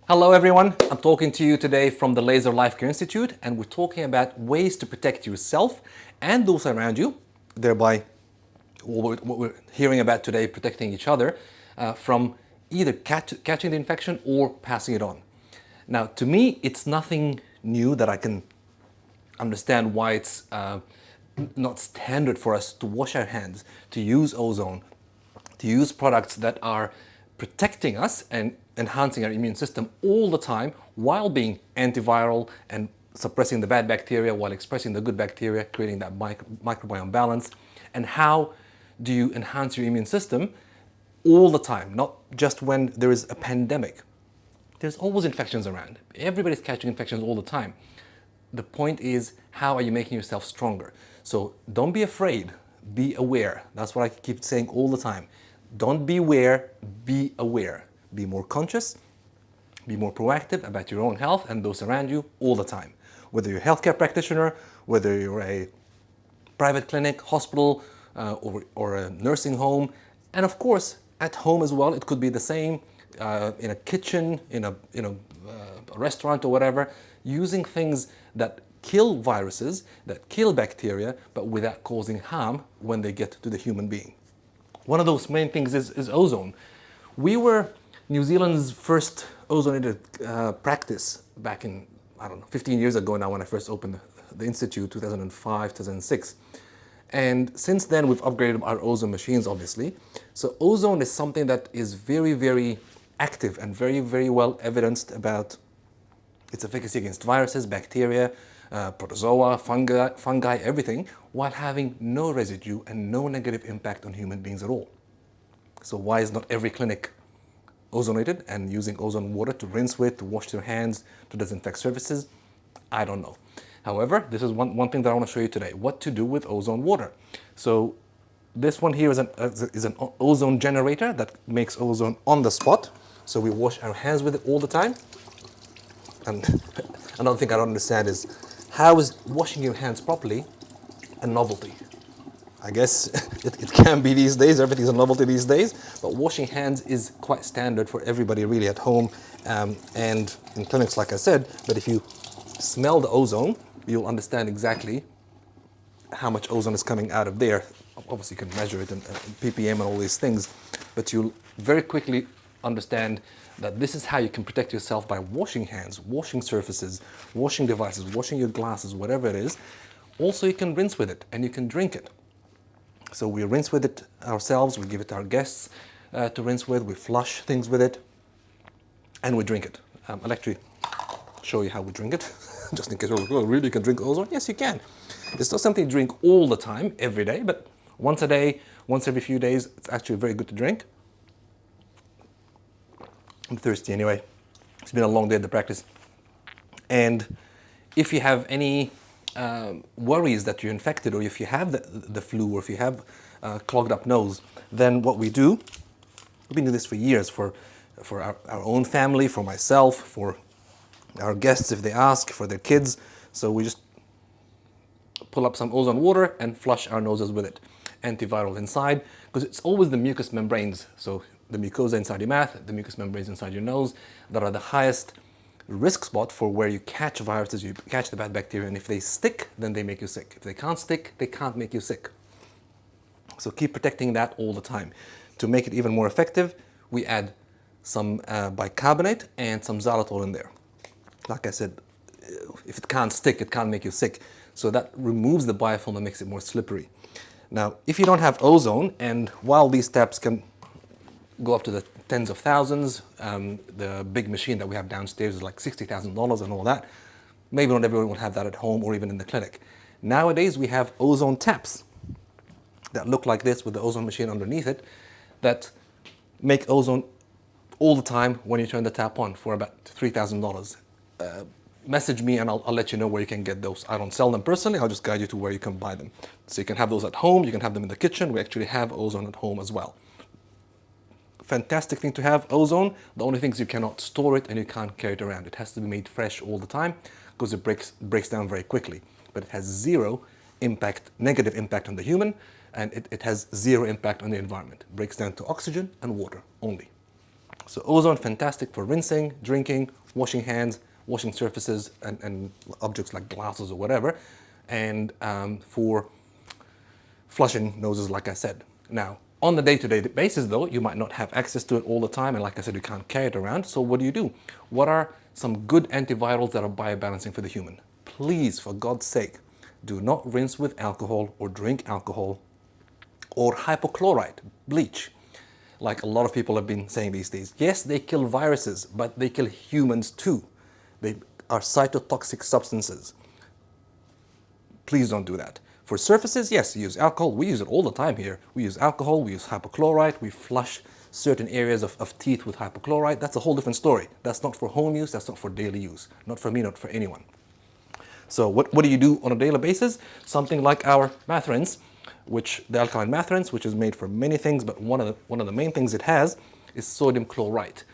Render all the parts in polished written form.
Hello everyone, I'm talking to you today from the Laser Life Care Institute, and we're talking about ways to protect yourself and those around you, thereby what we're hearing about today, protecting each other from either catching the infection or passing it on. Now, to me, it's nothing new that I can understand why it's not standard for us to wash our hands, to use ozone, to use products that are protecting us and enhancing our immune system all the time while being antiviral and suppressing the bad bacteria while expressing the good bacteria, creating that microbiome balance. And how do you enhance your immune system all the time, not just when there is a pandemic? There's always infections around. Everybody's catching infections all the time. The point is, how are you making yourself stronger? So don't be afraid, be aware. That's what I keep saying all the time. Don't beware, be aware. Be more conscious, be more proactive about your own health and those around you all the time. Whether you're a healthcare practitioner, whether you're a private clinic, hospital, or a nursing home, and of course at home as well. It could be the same in a kitchen, in a restaurant or whatever, using things that kill viruses, that kill bacteria, but without causing harm when they get to the human being. One of those main things is ozone. We were New Zealand's first ozonated practice back in, I don't know, 15 years ago now when I first opened the Institute, 2005, 2006. And since then, we've upgraded our ozone machines, obviously. So ozone is something that is very, very active and very, very well evidenced about its efficacy against viruses, bacteria, protozoa, fungi, everything, while having no residue and no negative impact on human beings at all. So why is not every clinic ozonated and using ozone water to rinse with, to wash their hands, to disinfect surfaces? I don't know. However, this is one thing that I want to show you today, what to do with ozone water. So this one here is an ozone generator that makes ozone on the spot. So we wash our hands with it all the time. And another thing I don't understand is, how is washing your hands properly a novelty? I guess it can be these days, everything's a novelty these days, but washing hands is quite standard for everybody really at home and in clinics, like I said. But if you smell the ozone, you'll understand exactly how much ozone is coming out of there. Obviously you can measure it in ppm and all these things, but you'll very quickly understand that this is how you can protect yourself, by washing hands, washing surfaces, washing devices, washing your glasses, whatever it is. Also, you can rinse with it and you can drink it. So we rinse with it ourselves, we give it to our guests to rinse with, we flush things with it, and we drink it. I'll actually show you how we drink it, just in case you're like, oh, really, you can drink ozone? Yes, you can. It's not something you drink all the time, every day, but once a day, once every few days, it's actually very good to drink. I'm thirsty anyway. It's been a long day at the practice. And if you have any worries that you're infected, or if you have the flu, or if you have clogged up nose, then what we do, we've been doing this for years, for our own family, for myself, for our guests if they ask, for their kids. So we just pull up some ozone water and flush our noses with it. Antiviral inside, because it's always the mucous membranes. So the mucosa inside your mouth, the mucous membranes inside your nose, that are the highest risk spot for where you catch viruses, you catch the bad bacteria, and if they stick, then they make you sick. If they can't stick, they can't make you sick. So keep protecting that all the time. To make it even more effective, we add some bicarbonate and some xylitol in there. Like I said, if it can't stick, it can't make you sick. So that removes the biofilm and makes it more slippery. Now, if you don't have ozone, and while these steps can go up to the tens of thousands, the big machine that we have downstairs is like $60,000 and all that, maybe not everyone will have that at home or even in the clinic. Nowadays, we have ozone taps that look like this with the ozone machine underneath it, that make ozone all the time when you turn the tap on for about $3,000. Message me and I'll let you know where you can get those. I don't sell them personally, I'll just guide you to where you can buy them. So you can have those at home, you can have them in the kitchen. We actually have ozone at home as well. Fantastic thing to have, ozone. The only thing is you cannot store it and you can't carry it around. It has to be made fresh all the time because it breaks down very quickly. But it has zero impact, negative impact on the human, and it has zero impact on the environment. It breaks down to oxygen and water only. So ozone, fantastic for rinsing, drinking, washing hands, washing surfaces, and objects like glasses or whatever, and for flushing noses, like I said. Now, on the day-to-day basis, though, you might not have access to it all the time, and like I said, you can't carry it around. So what do? What are some good antivirals that are biobalancing for the human? Please, for God's sake, do not rinse with alcohol or drink alcohol or hypochlorite, bleach, like a lot of people have been saying these days. Yes, they kill viruses, but they kill humans too. They are cytotoxic substances. Please don't do that. For surfaces, yes, use alcohol. We use it all the time here. We use alcohol, we use hypochlorite, we flush certain areas of teeth with hypochlorite. That's a whole different story. That's not for home use, that's not for daily use. Not for me, not for anyone. So what do you do on a daily basis? Something like our math rinse, which the alkaline math rinse, which is made for many things, but one of the main things it has is sodium chlorite.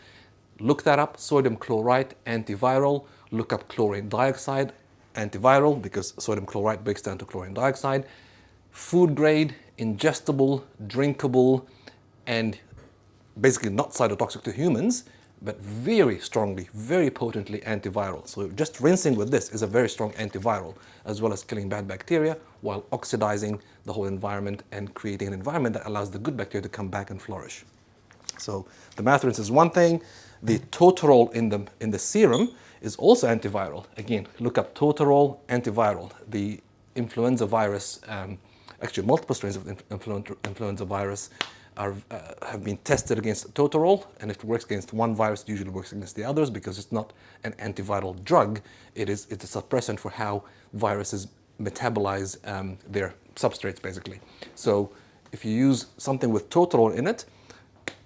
Look that up, sodium chlorite, antiviral. Look up chlorine dioxide, antiviral, because sodium chlorite breaks down to chlorine dioxide. Food grade, ingestible, drinkable, and basically not cytotoxic to humans, but very strongly, very potently antiviral. So just rinsing with this is a very strong antiviral, as well as killing bad bacteria while oxidizing the whole environment and creating an environment that allows the good bacteria to come back and flourish. So the math rinse is one thing. The totorol in the serum is also antiviral. Again, look up totorol, antiviral. The influenza virus, actually multiple strains of influenza virus have been tested against totorol, and if it works against one virus, it usually works against the others because it's not an antiviral drug. It's a suppressant for how viruses metabolize their substrates, basically. So if you use something with totorol in it,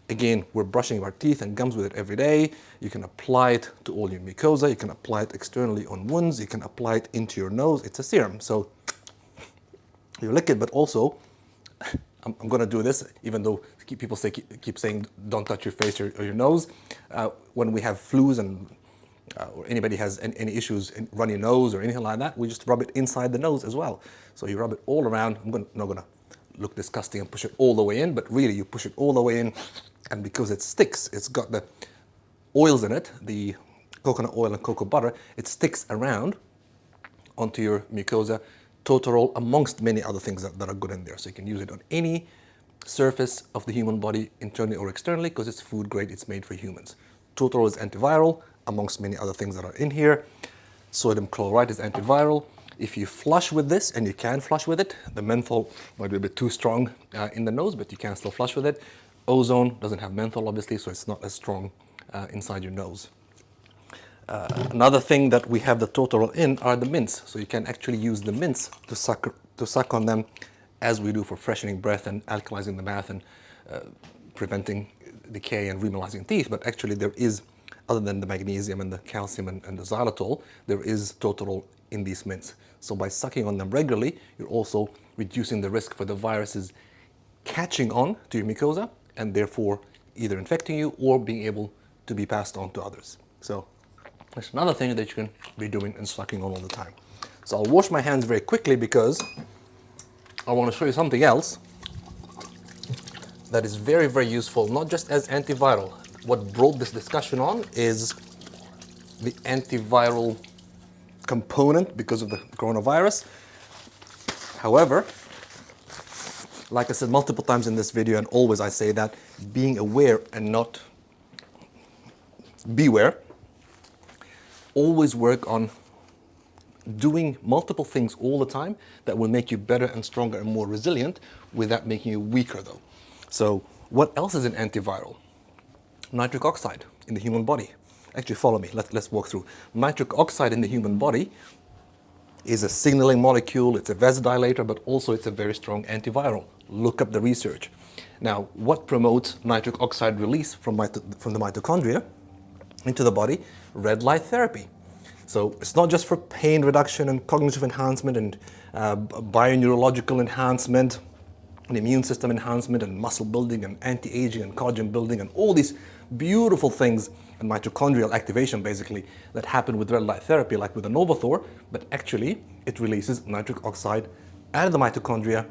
again, we're brushing our teeth and gums with it every day. You can apply it to all your mucosa. You can apply it externally on wounds. You can apply it into your nose. It's a serum. So you lick it, but also, I'm going to do this, even though people keep saying don't touch your face or your nose. When we have flus and or anybody has any issues in runny nose or anything like that, we just rub it inside the nose as well. So you rub it all around. I'm not going to look disgusting and push it all the way in, but really you push it all the way in, and because it sticks, it's got the oils in it, the coconut oil and cocoa butter, it sticks around onto your mucosa, totorol, amongst many other things that are good in there. So you can use it on any surface of the human body, internally or externally, because it's food grade, it's made for humans. Totorol is antiviral, amongst many other things that are in here. Sodium chlorite is antiviral. If you flush with this, and you can flush with it, the menthol might be a bit too strong in the nose, but you can still flush with it. Ozone doesn't have menthol, obviously, so it's not as strong inside your nose. Another thing that we have the totorol in are the mints. So you can actually use the mints to suck on them, as we do for freshening breath and alkalizing the mouth and preventing decay and remineralizing teeth. But actually there is, other than the magnesium and the calcium and the xylitol, there is totorol in these mints. So by sucking on them regularly, you're also reducing the risk for the viruses catching on to your mucosa and therefore either infecting you or being able to be passed on to others. So that's another thing that you can be doing and sucking on all the time. So I'll wash my hands very quickly because I want to show you something else that is very, very useful, not just as antiviral. What brought this discussion on is the antiviral component because of the coronavirus. However, like I said multiple times in this video, and always I say that, being aware and not beware. Always work on doing multiple things all the time that will make you better and stronger and more resilient without making you weaker though. So what else is an antiviral? Nitric oxide in the human body. Actually, follow me, let's walk through. Nitric oxide in the human body is a signaling molecule, it's a vasodilator, but also it's a very strong antiviral. Look up the research. Now, what promotes nitric oxide release from the mitochondria into the body? Red light therapy. So it's not just for pain reduction and cognitive enhancement and bioneurological enhancement and immune system enhancement and muscle building and anti-aging and collagen building and all these beautiful things and mitochondrial activation basically that happen with red light therapy, like with the novelty, but actually it releases nitric oxide out of the mitochondria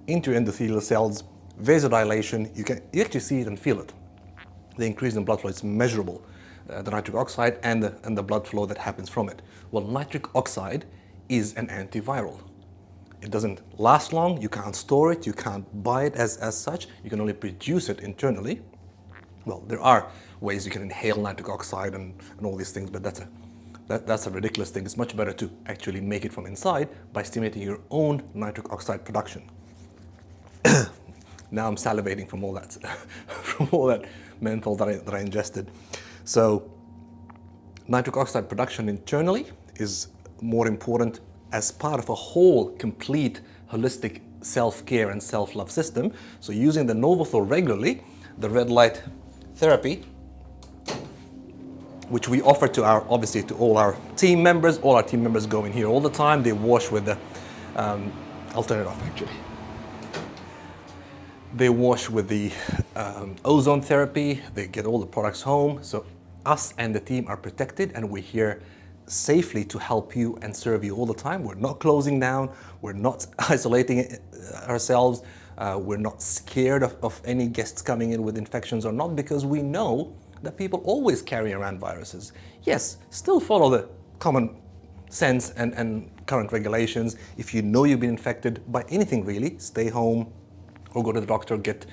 into your endothelial cells, vasodilation. You actually see it and feel it. the increase in blood flow is measurable, the nitric oxide and the blood flow that happens from it. Well, nitric oxide is an antiviral. It doesn't last long, you can't store it, you can't buy it as such, you can only produce it internally. Well, there are ways you can inhale nitric oxide and all these things, but that's a ridiculous thing. It's much better to actually make it from inside by stimulating your own nitric oxide production. Now I'm salivating from all that, from all that menthol that I ingested. So nitric oxide production internally is more important as part of a whole, complete, holistic self-care and self-love system. So using the novelty regularly, the red light therapy, which we offer to obviously to all our team members. All our team members go in here all the time. They wash with the, I'll turn it off actually. They wash with the ozone therapy. They get all the products home. So us and the team are protected, and we're here safely to help you and serve you all the time. We're not closing down. We're not isolating ourselves. We're not scared of any guests coming in with infections or not, because we know that people always carry around viruses. Yes, still follow the common sense and current regulations. If you know you've been infected by anything really, stay home or go to the doctor, get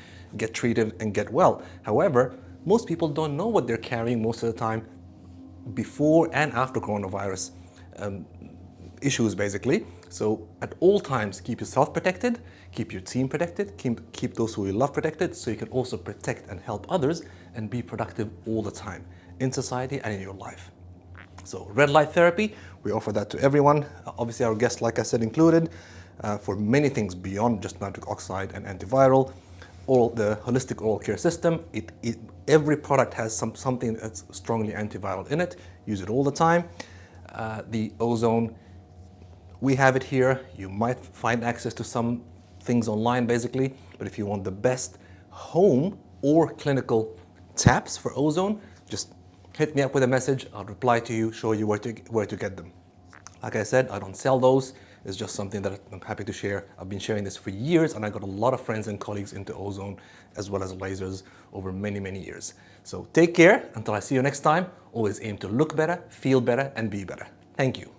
treated and get well. However, most people don't know what they're carrying most of the time before and after coronavirus issues basically. So at all times, keep yourself protected, keep your team protected, keep those who you love protected, so you can also protect and help others and be productive all the time in society and in your life. So red light therapy, we offer that to everyone, obviously our guests, like I said, included, for many things beyond just nitric oxide and antiviral. All the holistic oral care system, every product has something that's strongly antiviral in it. Use it all the time. The ozone, we have it here. You might find access to some things online basically, but if you want the best home or clinical taps for ozone, just hit me up with a message. I'll reply to you, show you where to get them. Like I said, I don't sell those. It's just something that I'm happy to share. I've been sharing this for years, and I got a lot of friends and colleagues into ozone as well as lasers over many, many years. So take care until I see you next time. Always aim to look better, feel better, and be better. Thank you.